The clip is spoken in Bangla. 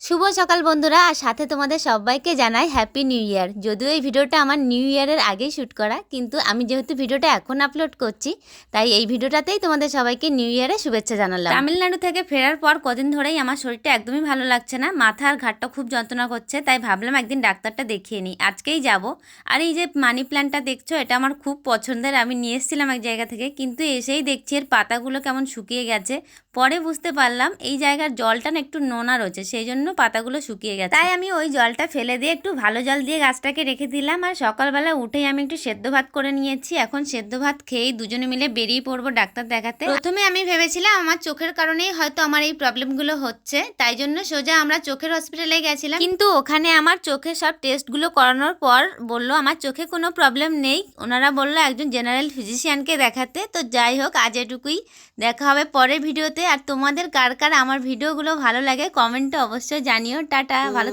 শুভ সকাল বন্ধুরা, আর সাথে তোমাদের সবাইকে জানাই হ্যাপি নিউ ইয়ার। যদিও এই ভিডিওটা আমার নিউ ইয়ারের আগেই শ্যুট করা, কিন্তু আমি যেহেতু ভিডিওটা এখন আপলোড করছি, তাই এই ভিডিওটাতেই তোমাদের সবাইকে নিউ ইয়ারের শুভেচ্ছা জানালাম। তামিলনাড়ু থেকে ফেরার পর কদিন ধরেই আমার শরীরটা একদমই ভালো লাগছে না, মাথা আর ঘাটটা খুব যন্ত্রণা করছে, তাই ভাবলাম একদিন ডাক্তারটা দেখিয়ে নিই। আজকেই যাব। আর এই যে মানি প্ল্যান্টটা দেখছো, এটা আমার খুব পছন্দের। আমি নিয়ে এসেছিলাম এক জায়গা থেকে, কিন্তু এসেই দেখছি এর পাতাগুলো কেমন শুকিয়ে গেছে। পরে বুঝতে পারলাম এই জায়গার জলটা না একটু নোনা রয়েছে, সেই জন্য পাতাগুলো শুকিয়ে গেছে। তাই আমি ওই জলটা ফেলে দিয়ে একটু ভালো জল দিয়ে গাছটাকে রেখে দিলাম। আর সকালবেলা উঠেই আমি একটু সেদ্ধ ভাত করে নিয়েছি। এখন সেদ্ধ ভাত খেয়েই দুজনে মিলে বেরিয়ে পড়বো ডাক্তার দেখাতে। প্রথমে আমি ভেবেছিলাম আমার চোখের কারণেই হয়তো আমার এই প্রবলেমগুলো হচ্ছে, তাই জন্য সোজা আমরা চোখের হসপিটালে গেছিলাম। কিন্তু ওখানে আমার চোখের সব টেস্টগুলো করানোর পর বললো আমার চোখে কোনো প্রবলেম নেই। ওনারা বললো একজন জেনারেল ফিজিশিয়ানকে দেখাতে। তো যাই হোক, আজ এটুকুই। দেখা হবে পরের ভিডিওতে। আর তোমাদের কার কার আমার ভিডিওগুলো ভালো লাগে কমেন্টে অবশ্যই জানিও। টাটা, ভালো।